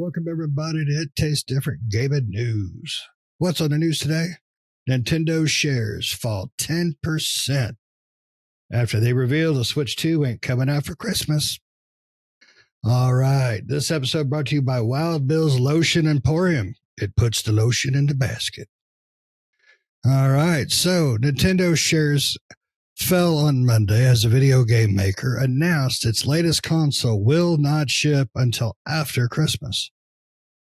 welcome everybody to It Tastes Different Gaming News. What's on the news today? Nintendo shares fall 10% after they reveal the Switch 2 ain't coming out for Christmas. All right, this episode brought to you by Wild Bill's Lotion Emporium. It puts the lotion in the basket. All right, so Nintendo shares fell on Monday as a video game maker announced its latest console will not ship until after Christmas.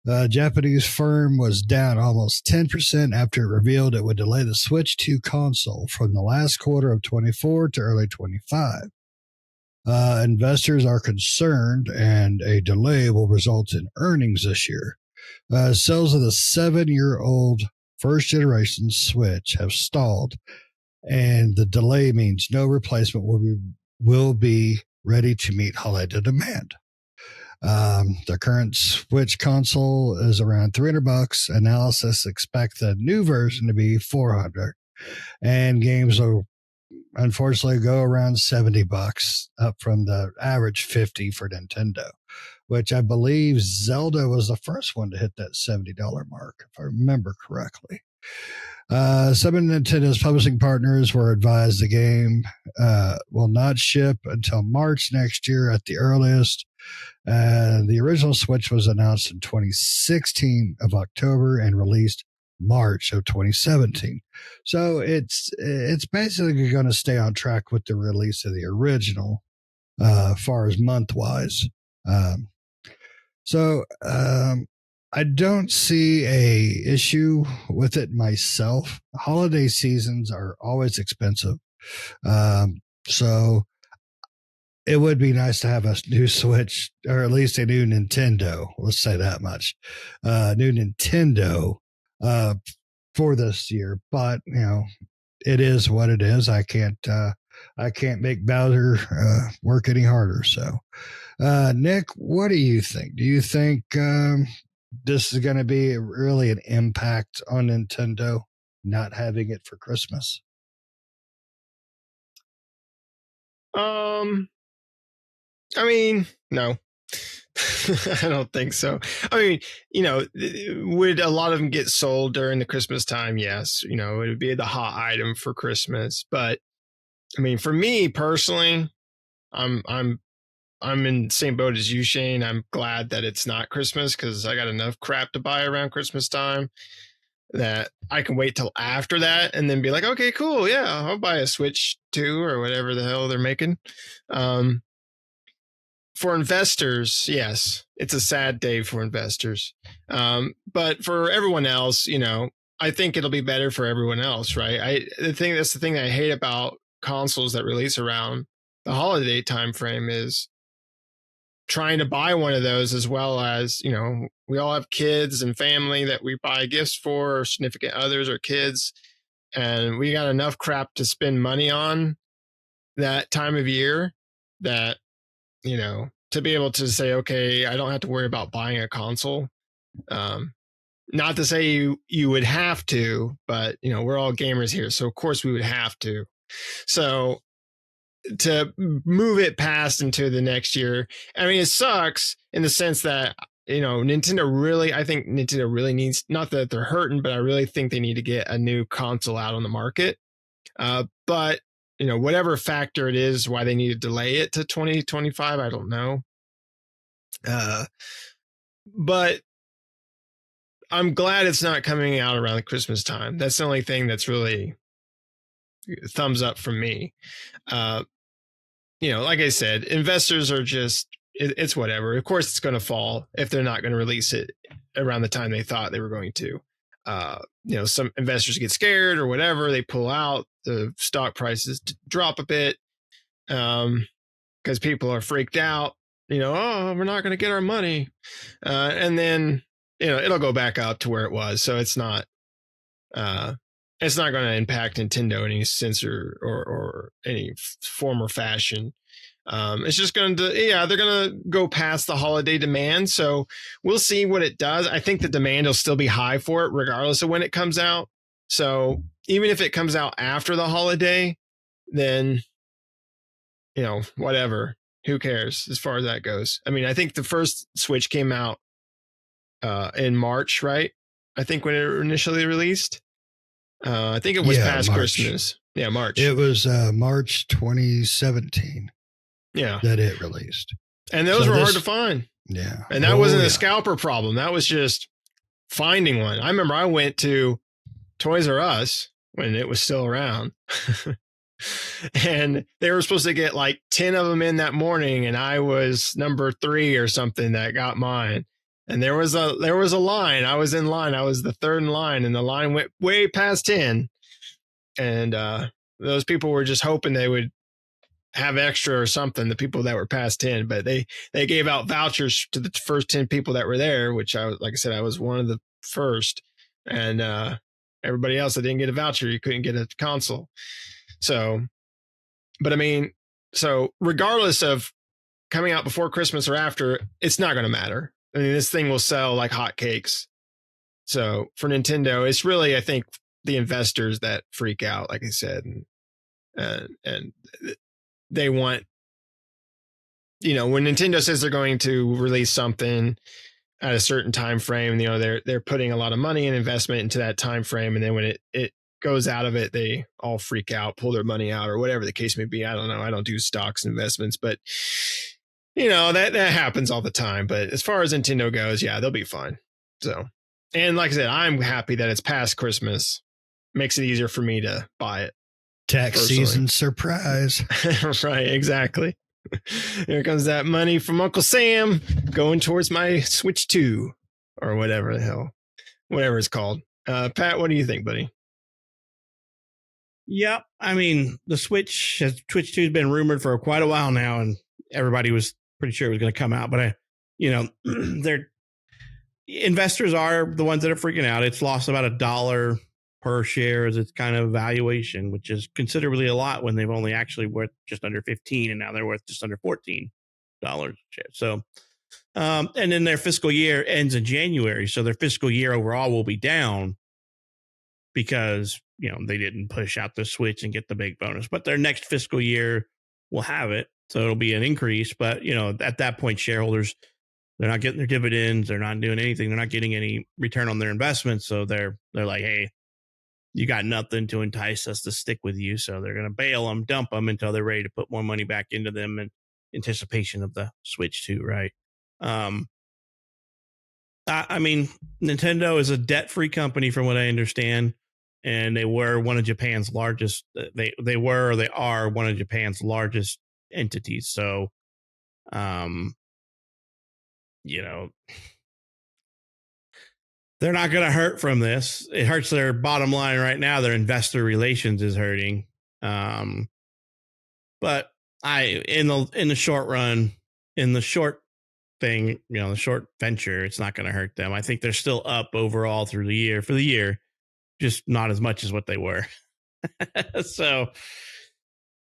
The Japanese firm was down almost 10% after it revealed it would delay the Switch 2 console from the last quarter of 24 to early 25. Investors are concerned, and a delay will result in earnings this year. Sales of the 7-year-old first-generation Switch have stalled, and the delay means no replacement will be ready to meet holiday demand. The current Switch console is around $300. Analysts expect the new version to be $400, and games will unfortunately go around $70, up from the average $50 for Nintendo, which I believe Zelda was the first one to hit that $70 mark, if I remember correctly. Some of Nintendo's publishing partners were advised the game will not ship until March next year at the earliest. The original Switch was announced in 2016 of October and released March of 2017. So it's basically going to stay on track with the release of the original, as far as month-wise. I don't see a issue with it myself. Holiday seasons are always expensive. So it would be nice to have a new Switch, or at least a new Nintendo. Let's say that much. New Nintendo for this year. But, it is what it is. I can't make Bowser work any harder. So, Nick, what do you think? Do you think this is going to be really an impact on Nintendo not having it for Christmas? I mean, no. I don't think so. I mean, would a lot of them get sold during the Christmas time? Yes. It would be the hot item for Christmas. But I mean, for me personally, I'm in the same boat as you, Shane. I'm glad that it's not Christmas because I got enough crap to buy around Christmas time that I can wait till after that and then be like, okay, cool. Yeah, I'll buy a Switch 2 or whatever the hell they're making. For investors, yes, it's a sad day for investors. But for everyone else, I think it'll be better for everyone else, right? That's the thing that I hate about consoles that release around the holiday time frame is trying to buy one of those, as well as, we all have kids and family that we buy gifts for, or significant others or kids, and we got enough crap to spend money on that time of year that, to be able to say, okay, I don't have to worry about buying a console. Not to say you would have to, but, we're all gamers here, so of course we would have to. So to move it past into the next year, I mean, it sucks in the sense that, I think Nintendo really needs, not that they're hurting, but I really think they need to get a new console out on the market. But, whatever factor it is why they need to delay it to 2025, I don't know. But I'm glad it's not coming out around the Christmas time. That's the only thing that's really thumbs up from me. Like I said, investors are just, it's whatever. Of course, it's going to fall if they're not going to release it around the time they thought they were going to. Some investors get scared or whatever. They pull out, the stock prices drop a bit because people are freaked out. Oh, we're not going to get our money. And then, it'll go back up to where it was. So it's not going to impact Nintendo in any sense or any form or fashion. It's just going to, they're going to go past the holiday demand. So we'll see what it does. I think the demand will still be high for it, regardless of when it comes out. So even if it comes out after the holiday, then, whatever, who cares as far as that goes? I mean, I think the first Switch came out in March, right? I think when it initially released. I think it was past March. Christmas. Yeah, March. It was March 2017 that it released. And those were hard to find. Yeah. And that wasn't a scalper problem. That was just finding one. I remember I went to Toys R Us when it was still around. And they were supposed to get like 10 of them in that morning. And I was number 3 or something that got mine. And there was a line. I was in line. I was the third in line, and the line went way past 10. And those people were just hoping they would have extra or something, the people that were past 10, but they gave out vouchers to the first 10 people that were there, which like I said, I was one of the first, and everybody else that didn't get a voucher, you couldn't get a console. So, but I mean, so regardless of coming out before Christmas or after, it's not going to matter. I mean, this thing will sell like hotcakes. So for Nintendo, it's really, I think, the investors that freak out, like I said, and they want, when Nintendo says they're going to release something at a certain time frame, they're putting a lot of money and investment into that time frame, and then when it goes out of it, they all freak out, pull their money out, or whatever the case may be. I don't know. I don't do stocks investments, but that happens all the time. But as far as Nintendo goes, yeah, they'll be fine. So, and like I said, I'm happy that it's past Christmas. Makes it easier for me to buy it. Tax season surprise. Right, exactly. Here comes that money from Uncle Sam going towards my Switch 2 or whatever it's called. Pat, what do you think, buddy? Yep. I mean, the Switch 2 has been rumored for quite a while now, and everybody was pretty sure it was going to come out. But their investors are the ones that are freaking out. It's lost about $1 per share as its kind of valuation, which is considerably a lot when they've only actually worth just under 15, and now they're worth just under $14 a share. So, and then their fiscal year ends in January, so their fiscal year overall will be down because they didn't push out the Switch and get the big bonus. But their next fiscal year will have it, so it'll be an increase. But at that point, shareholders, they're not getting their dividends, they're not doing anything, they're not getting any return on their investment, so they're like, hey, you got nothing to entice us to stick with you. So they're going to bail them, dump them until they're ready to put more money back into them in anticipation of the Switch 2, right? I mean, Nintendo is a debt-free company from what I understand, and they were one of Japan's largest. They are one of Japan's largest entities. So, they're not going to hurt from this. It hurts their bottom line right now. Their investor relations is hurting. But in the short run, in the short thing, the short venture, it's not going to hurt them. I think they're still up overall for the year, just not as much as what they were. So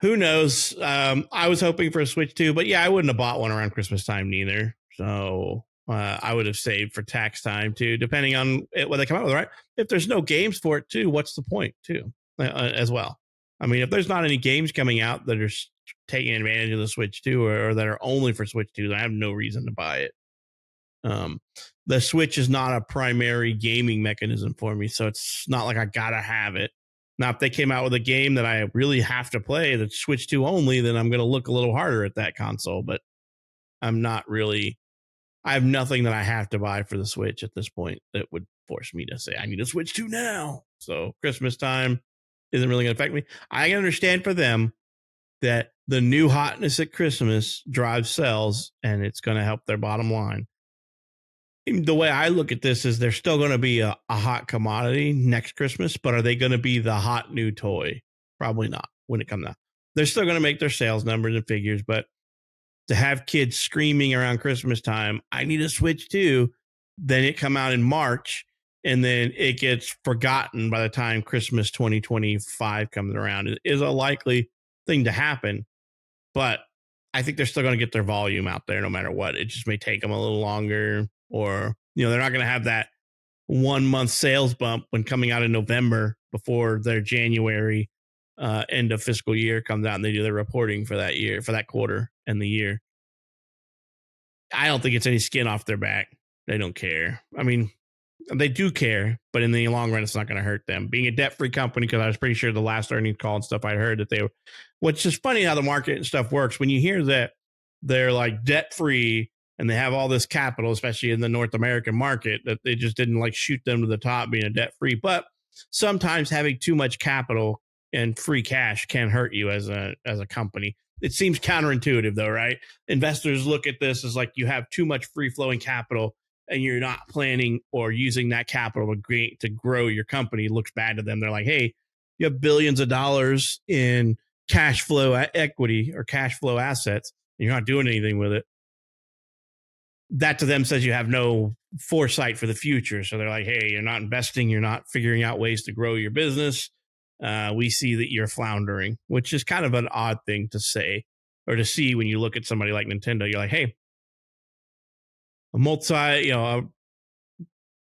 who knows? I was hoping for a Switch 2, but yeah, I wouldn't have bought one around Christmas time neither. So I would have saved for tax time too, depending on what they come out with, right? If there's no games for it too, what's the point too, as well? I mean, if there's not any games coming out that are taking advantage of the Switch 2 or that are only for Switch 2, then I have no reason to buy it. The Switch is not a primary gaming mechanism for me, so it's not like I gotta have it. Now, if they came out with a game that I really have to play that's Switch 2 only, then I'm going to look a little harder at that console, but I'm not really... I have nothing that I have to buy for the Switch at this point that would force me to say I need a Switch 2 now. So Christmas time isn't really going to affect me. I can understand for them that the new hotness at Christmas drives sales, and it's going to help their bottom line. The way I look at this is they're still going to be a hot commodity next Christmas, but are they going to be the hot new toy? Probably not when it comes out. They're still going to make their sales numbers and figures, but to have kids screaming around Christmas time, I need a Switch 2, then it come out in March, and then it gets forgotten by the time Christmas 2025 comes around. It is a likely thing to happen, but I think they're still going to get their volume out there no matter what. It just may take them a little longer, or they're not going to have that 1 month sales bump when coming out in November before their January end of fiscal year comes out and they do their reporting for that year, for that quarter and the year. I don't think it's any skin off their back. They don't care. I mean, they do care, but in the long run, it's not going to hurt them. Being a debt-free company, because I was pretty sure the last earnings call and stuff I heard that they were, which is funny how the market and stuff works. When you hear that they're like debt-free and they have all this capital, especially in the North American market, that they just didn't like shoot them to the top being a debt-free. But sometimes having too much capital and free cash can hurt you as a company. It seems counterintuitive though, right? Investors look at this as like you have too much free-flowing capital and you're not planning or using that capital to grow your company. It looks bad to them. They're like, hey, you have billions of dollars in cash flow equity or cash flow assets, and you're not doing anything with it. That to them says you have no foresight for the future. So they're like, hey, you're not investing. You're not figuring out ways to grow your business. We see that you're floundering, which is kind of an odd thing to say or to see when you look at somebody like Nintendo. You're like, hey, a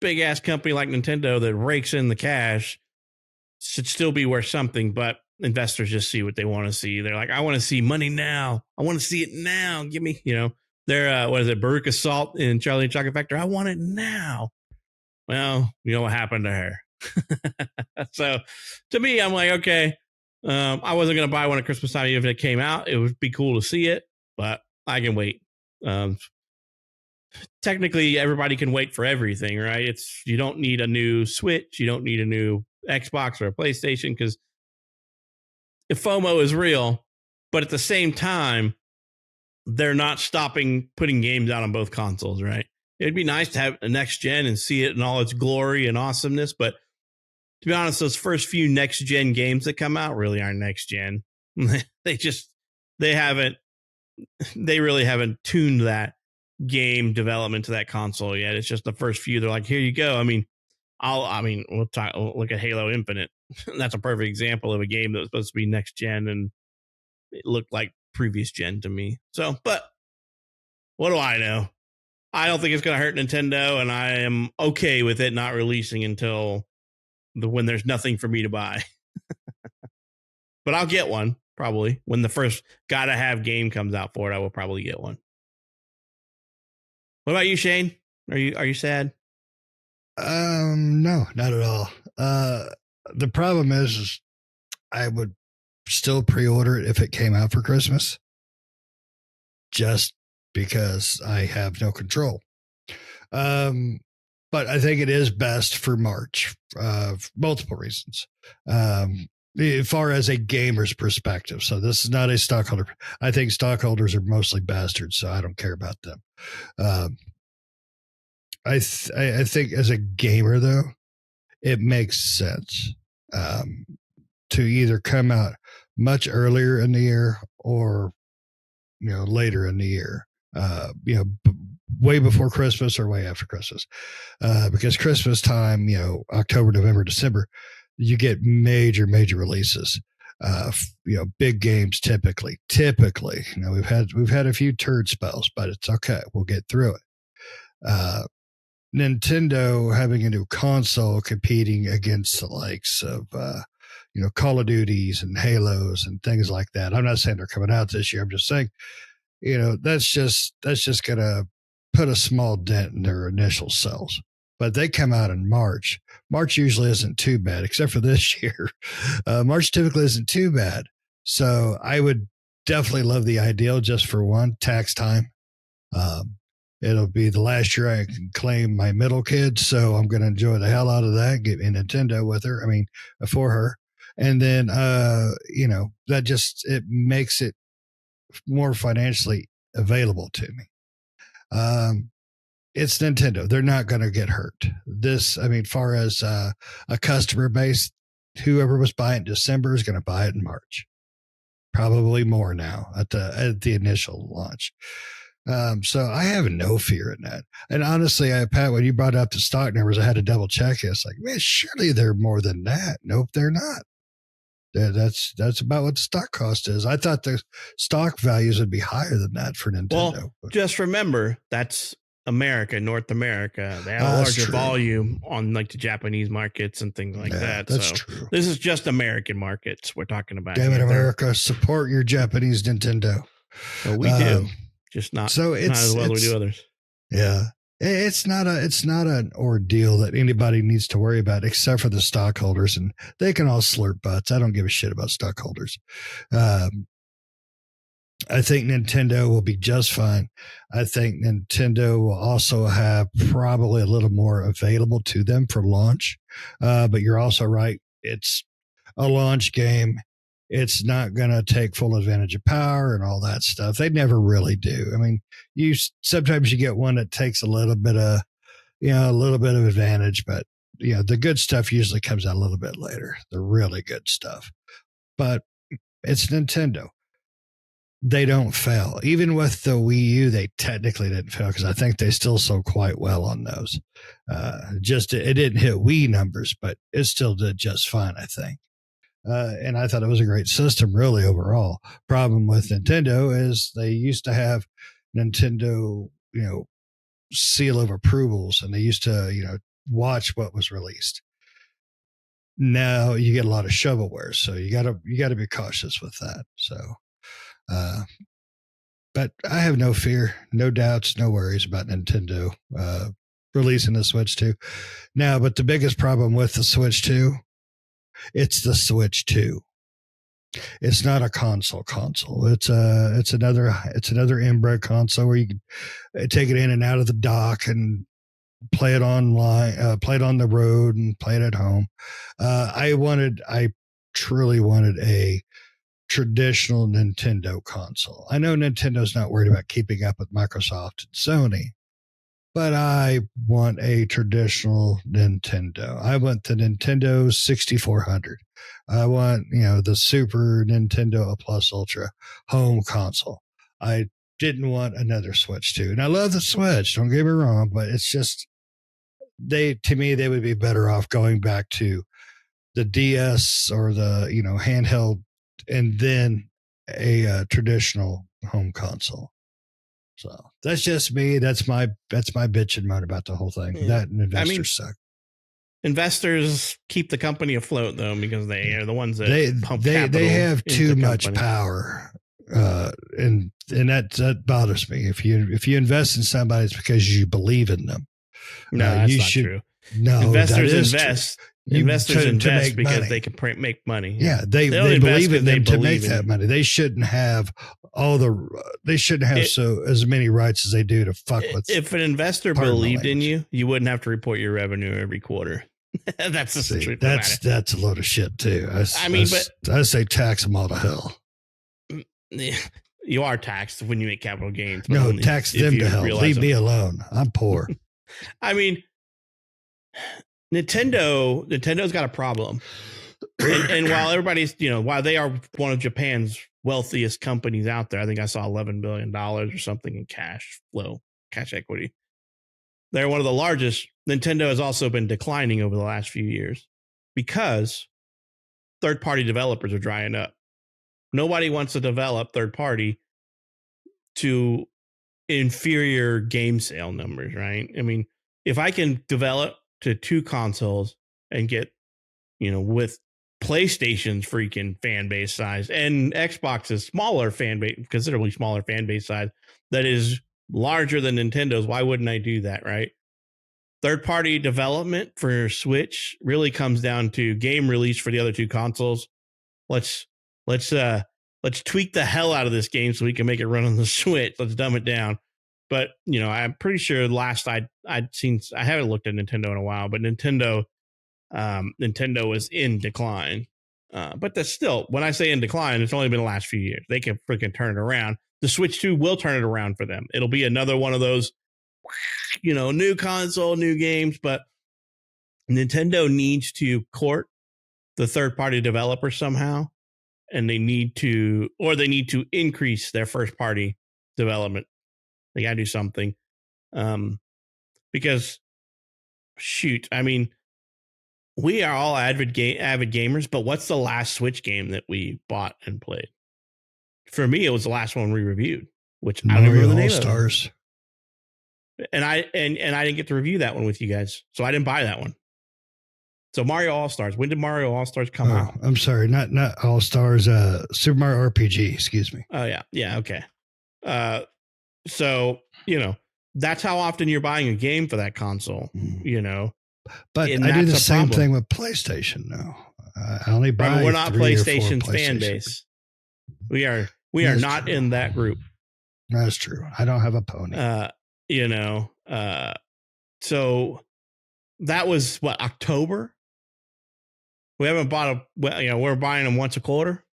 big ass company like Nintendo that rakes in the cash should still be worth something, but investors just see what they want to see. They're like, I want to see money now. I want to see it now. Give me, they're, what is it? Baruch Salt in Charlie and Chocolate Factory. I want it now. Well, you know what happened to her. So to me, I'm like, okay, I wasn't going to buy one at Christmas time even if it came out. It would be cool to see it, but I can wait. Technically everybody can wait for everything, right? You don't need a new Switch, you don't need a new Xbox or a PlayStation, because if FOMO is real, but at the same time, they're not stopping putting games out on both consoles, right? It'd be nice to have a next gen and see it in all its glory and awesomeness, but to be honest, those first few next gen games that come out really aren't next gen. They really haven't tuned that game development to that console yet. It's just the first few. They're like, here you go. We'll look at Halo Infinite. That's a perfect example of a game that was supposed to be next gen and it looked like previous gen to me. So, but what do I know? I don't think it's going to hurt Nintendo, and I am okay with it not releasing until when there's nothing for me to buy. But I'll get one probably when the first gotta have game comes out for it. I will probably get one. What about you, Shane? Are you sad? No, not at all. The problem is I would still pre-order it if it came out for Christmas, just because I have no control. But I think it is best for March, for multiple reasons. As far as a gamer's perspective. So this is not a stockholder. I think stockholders are mostly bastards, so I don't care about them. I think as a gamer, though, it makes sense to either come out much earlier in the year or later in the year. Way before Christmas or way after Christmas, because Christmas time, October, November, December, you get major releases. Big games typically. We've had a few turd spells, but it's okay. We'll get through it. Nintendo having a new console competing against the likes of Call of Duties and Halos and things like that. I'm not saying they're coming out this year. I'm just saying, that's just gonna put a small dent in their initial sales. But they come out in March. March usually isn't too bad, except for this year. March typically isn't too bad. So I would definitely love the ideal just for one, tax time. It'll be the last year I can claim my middle kid. So I'm going to enjoy the hell out of that, get a Nintendo with her. For her. And then, it makes it more financially available to me. It's Nintendo. They're not going to get hurt. Far as a customer base, whoever was buying it in December is going to buy it in March. Probably more now at the initial launch. So I have no fear in that. And honestly, Pat, when you brought up the stock numbers, I had to double check it. It's like, man, surely they're more than that. Nope, they're not. That's about what the stock cost is. I thought the stock values would be higher than that for Nintendo. Well, just remember, that's America, North America. They have a larger volume on like the Japanese markets and things like that. That's true. This is just American markets we're talking about. Damn it, America, support your Japanese Nintendo. Well, we do. Just not as well as we do others. Yeah. It's not an ordeal that anybody needs to worry about except for the stockholders, and they can all slurp butts. I don't give a shit about stockholders. I think Nintendo will be just fine. I think Nintendo will also have probably a little more available to them for launch. But you're also right. It's a launch game. It's not going to take full advantage of power and all that stuff. They never really do. I mean, sometimes you get one that takes a little bit of advantage, but the good stuff usually comes out a little bit later. The really good stuff. But it's Nintendo. They don't fail. Even with the Wii U, they technically didn't fail because I think they still sold quite well on those. It didn't hit Wii numbers, but it still did just fine, I think. And I thought it was a great system, really, overall. Problem with Nintendo is they used to have Nintendo, seal of approvals, and they used to, watch what was released. Now you get a lot of shovelware, so you gotta be cautious with that. So. But I have no fear, no doubts, no worries about Nintendo releasing the Switch 2. Now, but the biggest problem with the Switch 2, it's the Switch 2. It's not a console. It's another inbred console where you can take it in and out of the dock and play it online, play it on the road, and play it at home. I truly wanted a traditional Nintendo console. I know Nintendo's not worried about keeping up with Microsoft and Sony, but I want a traditional Nintendo. I want the Nintendo 6400. I want, the Super Nintendo Plus Ultra home console. I didn't want another Switch 2. And I love the Switch, don't get me wrong, but it's just, to me, they would be better off going back to the DS or the, handheld, and then a traditional home console. So that's just me. That's my bitch and moan about the whole thing. Yeah. That and investors suck. Investors keep the company afloat though, because they are the ones that pump capital. They have too much power, and that bothers me. If you invest in somebody, it's because you believe in them. No, that's not true. No, investors invest. True. Investors invest because money. they can make money. Yeah, they believe in them to make that money. They shouldn't have as many rights as they do to fuck with. If an investor believed in you, you wouldn't have to report your revenue every quarter. That's the truth. That's a load of shit too. I say tax them all to hell. You are taxed when you make capital gains. No, tax them to hell. Leave me alone. I'm poor. I mean, Nintendo's got a problem. And while everybody's, while they are one of Japan's wealthiest companies out there, I think I saw $11 billion or something in cash equity. They're one of the largest. Nintendo has also been declining over the last few years because third-party developers are drying up. Nobody wants to develop third-party to inferior game sale numbers, right? I mean, if I can develop to 2 consoles and get, with PlayStation's freaking fan base size and Xbox's smaller fan base, considerably smaller fan base size that is larger than Nintendo's, why wouldn't I do that, right? Third-party development for Switch really comes down to game release for the other 2 consoles. Let's tweak the hell out of this game so we can make it run on the Switch. Let's dumb it down. But, I'm pretty sure last I'd seen, I haven't looked at Nintendo in a while, but Nintendo was in decline. But that's still, when I say in decline, it's only been the last few years. They can freaking turn it around. The Switch 2 will turn it around for them. It'll be another one of those, new console, new games. But Nintendo needs to court the third-party developer somehow. And they need to increase their first-party development. They got to do something. Because, shoot, I mean, we are all avid gamers, but what's the last Switch game that we bought and played? For me, it was the last one we reviewed, which I don't remember the name All-Stars. of it. And I didn't get to review that one with you guys, so I didn't buy that one. So Mario All-Stars. When did Mario All-Stars come out? I'm sorry, not All-Stars. Super Mario RPG. Excuse me. Oh yeah, okay. So that's how often you're buying a game for that console, you know. But And I do the that's a same problem. thing with PlayStation now. I only buy Remember, we're not 3 or 4 PlayStation's fan PlayStation. base. We are That's not true. in that group. That's true. I don't have a pony. You know, so that was what, October? We haven't bought we're buying them once a quarter.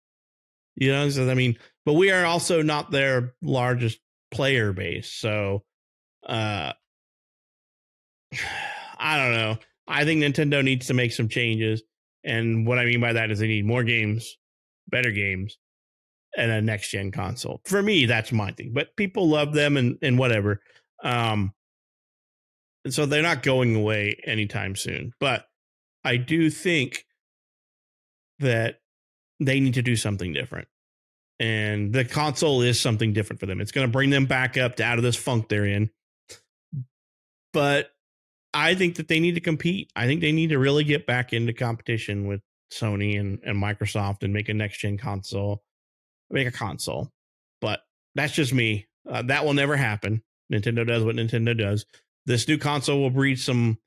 You know, so I mean, but we are also not their largest player base. So I don't know. I think Nintendo needs to make some changes. And what I mean by that is they need more games, better games, and a next gen console. For me, that's my thing. But people love them and whatever. And so they're not going away anytime soon. But I do think that they need to do something different. And the console is something different for them. It's going to bring them back up to out of this funk they're in. But I think that they need to compete. I think they need to really get back into competition with Sony and Microsoft and make a next gen console, make a console. But that's just me. That will never happen. Nintendo does what Nintendo does. This new console will breed some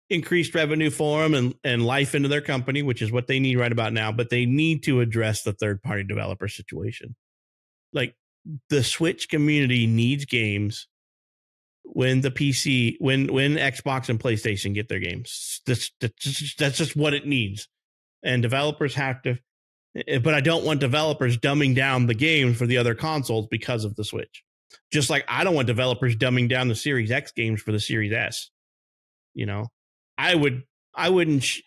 increased revenue for them and life into their company, which is what they need right about now. But they need to address the third-party developer situation. Like, the Switch community needs games when the PC, when Xbox and PlayStation get their games. That's just what it needs. And developers have to, but I don't want developers dumbing down the games for the other consoles because of the Switch. Just like I don't want developers dumbing down the Series X games for the Series S. You know, I wouldn't,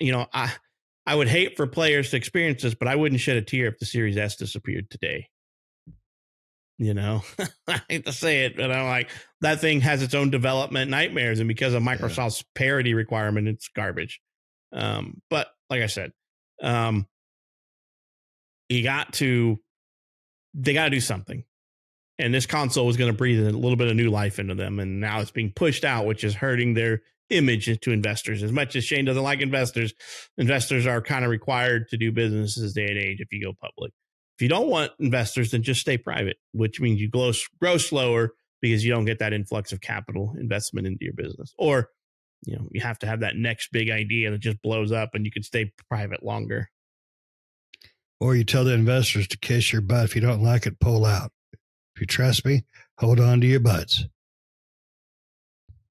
you know, I would hate for players to experience this, but I wouldn't shed a tear if the Series S disappeared today. You know, I hate to say it, but I'm like, that thing has its own development nightmares. And because of Microsoft's parity requirement, it's garbage. But like I said, they got to do something. And this console was going to breathe a little bit of new life into them. And now it's being pushed out, which is hurting their image to investors. As much as Shane doesn't like investors, investors are kind of required to do business this day and age if you go public. If you don't want investors, then just stay private, which means you grow slower because you don't get that influx of capital investment into your business. Or, you know, you have to have that next big idea that just blows up and you can stay private longer. Or you tell the investors to kiss your butt. If you don't like it, pull out. If you trust me, hold on to your butts.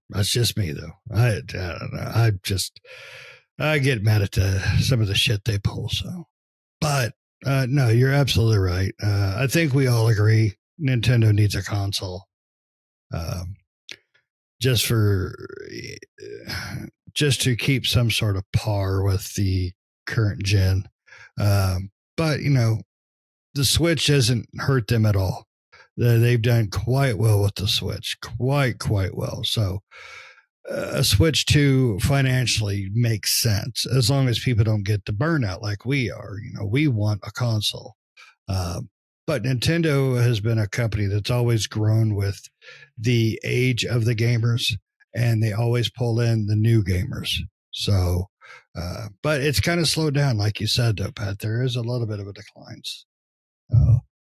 That's just me, though. I don't know. I get mad at some of the shit they pull. So, but no, you're absolutely right. I think we all agree Nintendo needs a console. Just to keep some sort of par with the current gen. But you know, the Switch doesn't hurt them at all. They've done quite well with the Switch, quite well. So a Switch 2 financially makes sense as long as people don't get the burnout like we are. You know, we want a console. But Nintendo has been a company that's always grown with the age of the gamers, and they always pull in the new gamers. So, but it's kind of slowed down, like you said, though, Pat. There is a little bit of a decline.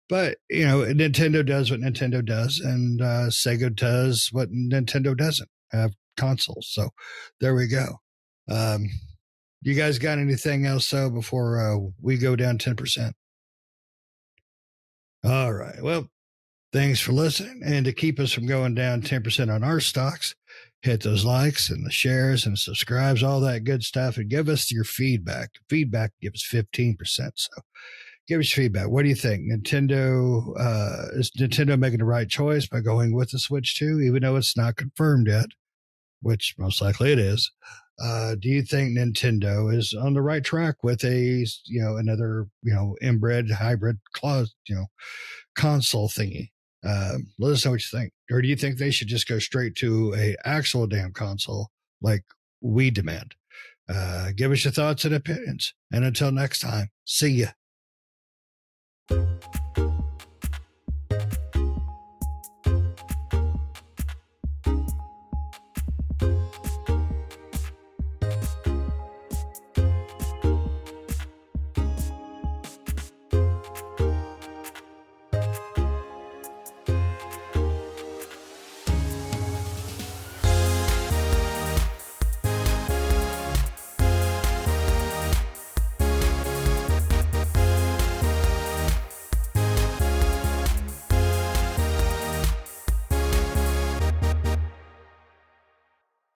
But, you know, Nintendo does what Nintendo does, and Sega does what Nintendo doesn't have consoles. So there we go. You guys got anything else, though, before we go down 10%? All right. Well, thanks for listening. And to keep us from going down 10% on our stocks, hit those likes and the shares and subscribes, all that good stuff, and give us your feedback. Feedback gives 15%. So give us your feedback. What do you think? Is Nintendo making the right choice by going with the Switch 2, even though it's not confirmed yet, which most likely it is? Do you think Nintendo is on the right track with another, inbred hybrid console thingy? Let us know what you think. Or do you think they should just go straight to a actual damn console like we demand? Give us your thoughts and opinions. And until next time, see ya.